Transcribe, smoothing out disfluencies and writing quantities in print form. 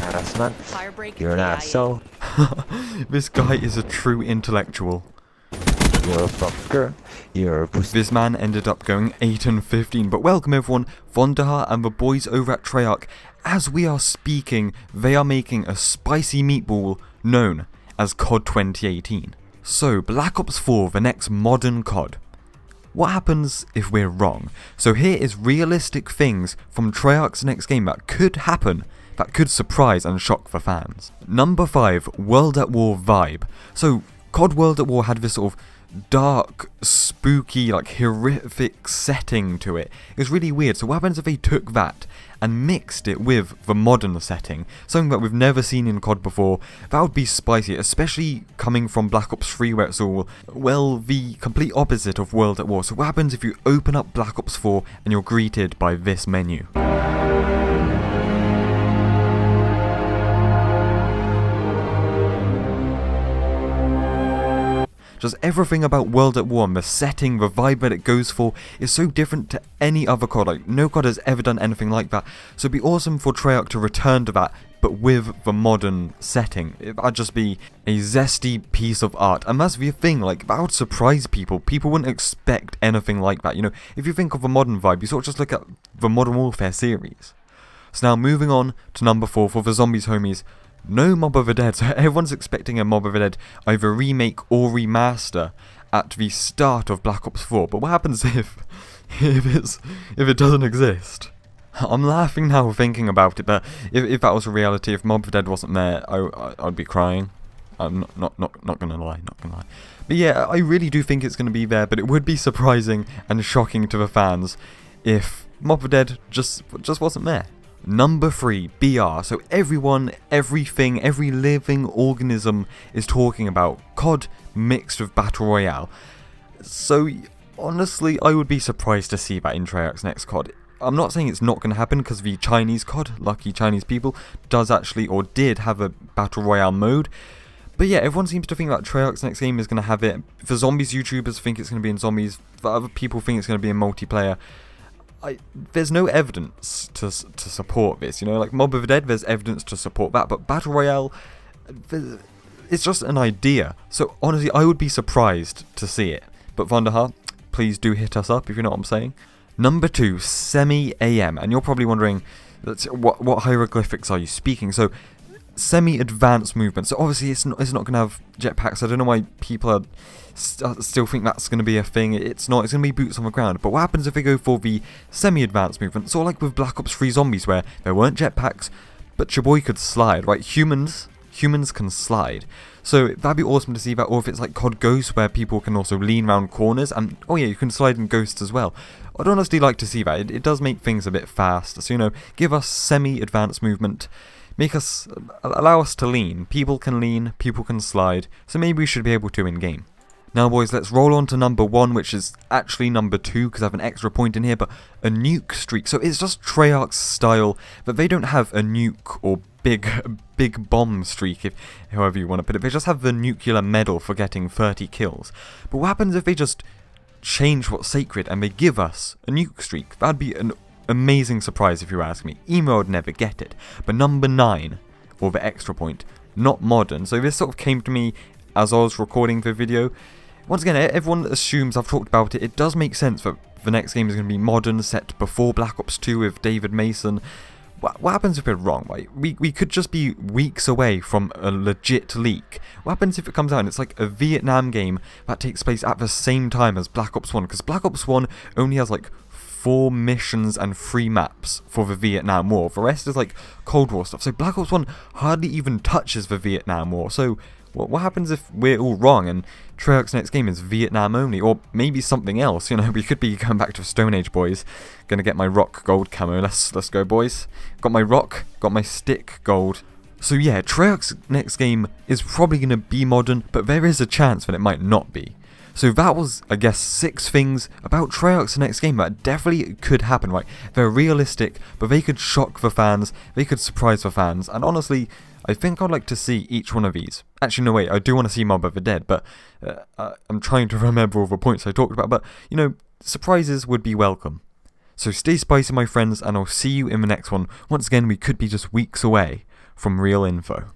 harassment. Firebreak You're an KIA. asshole. This guy is a true intellectual. You're a fucker. You're a pussy. This man ended up going 8-15, but welcome everyone, Vonderhaar and the boys over at Treyarch. As we are speaking, they are making a spicy meatball known as COD 2018. So, Black Ops 4, the next modern COD. What happens if we're wrong? So here is realistic things from Treyarch's next game that could happen, that could surprise and shock the fans. Number 5, World at War vibe. So, COD World at War had this sort of dark, spooky, like horrific setting to it. It was really weird. So what happens if they took that and mixed it with the modern setting, something that we've never seen in COD before? That would be spicy, especially coming from Black Ops 3 where it's all, well, the complete opposite of World at War. So what happens if you open up Black Ops 4 and you're greeted by this menu? Just everything about World at War and the setting, the vibe that it goes for is so different to any other COD. Like, no COD has ever done anything like that. So it'd be awesome for Treyarch to return to that, but with the modern setting. That'd just be a zesty piece of art. And that's the thing, like, that would surprise people. People wouldn't expect anything like that. You know, if you think of a modern vibe, you sort of just look at the Modern Warfare series. So now moving on to number 4 for the zombies homies. No Mob of the Dead, so everyone's expecting a Mob of the Dead either remake or remaster at the start of Black Ops 4. But what happens if it doesn't exist? I'm laughing now thinking about it, but if that was a reality, if Mob of the Dead wasn't there, I'd be crying. I'm not gonna lie, not gonna lie. But yeah, I really do think it's gonna be there, but it would be surprising and shocking to the fans if Mob of the Dead just wasn't there. Number 3, BR. So everyone, everything, every living organism is talking about COD mixed with Battle Royale. So honestly, I would be surprised to see that in Treyarch's next COD. I'm not saying it's not going to happen because the Chinese COD, lucky Chinese people, does actually or did have a Battle Royale mode. But yeah, everyone seems to think that Treyarch's next game is going to have it. The zombies YouTubers think it's going to be in zombies. The other people think it's going to be in multiplayer. There's no evidence to support this, you know, like Mob of the Dead, there's evidence to support that, but Battle Royale, it's just an idea. So honestly, I would be surprised to see it. But Vonderhaar, please do hit us up if you know what I'm saying. Number 2, Semi-AM, and you're probably wondering, what hieroglyphics are you speaking? So, semi-advanced movement. So obviously it's not going to have jetpacks. I don't know why people are still think that's going to be a thing. It's not. It's going to be boots on the ground. But what happens if they go for the semi-advanced movement? Sort of like with Black Ops 3 Zombies, where there weren't jetpacks, but your boy could slide, right? Humans can slide. So that'd be awesome to see that. Or if it's like COD Ghost, where people can also lean around corners, and oh yeah, you can slide in Ghosts as well. I'd honestly like to see that. It does make things a bit fast. So, you know, give us semi-advanced movement. Allow us to lean. People can lean, people can slide, so maybe we should be able to in-game. Now boys, let's roll on to number 1, which is actually number 2, because I have an extra point in here, but a Nuke Streak. So it's just Treyarch's style, but they don't have a nuke or big bomb streak, if however you want to put it. They just have the nuclear medal for getting 30 kills. But what happens if they just change what's sacred and they give us a Nuke Streak? That'd be an amazing surprise if you ask me. Emo would never get it. But number 9, or the extra point, not modern. So this sort of came to me as I was recording the video. Once again, everyone assumes I've talked about it. It does make sense that the next game is going to be modern, set before Black Ops 2 with David Mason. What happens if we're wrong, right? We could just be weeks away from a legit leak. What happens if it comes out and it's like a Vietnam game that takes place at the same time as Black Ops 1? Because Black Ops 1 only has like 4 missions and 3 maps for the Vietnam War. The rest is like Cold War stuff. So Black Ops 1 hardly even touches the Vietnam War. So what happens if we're all wrong and Treyarch's next game is Vietnam only? Or maybe something else, you know, we could be going back to Stone Age, boys. Gonna get my rock gold camo. Let's go, boys. Got my rock, got my stick gold. So yeah, Treyarch's next game is probably gonna be modern, but there is a chance that it might not be. So that was, I guess, 6 things about Treyarch's next game that definitely could happen, right? They're realistic, but they could shock the fans, they could surprise the fans, and honestly, I think I'd like to see each one of these. Actually, no, wait, I do want to see Mob of the Dead, but I'm trying to remember all the points I talked about, but, you know, surprises would be welcome. So stay spicy, my friends, and I'll see you in the next one. Once again, we could be just weeks away from real info.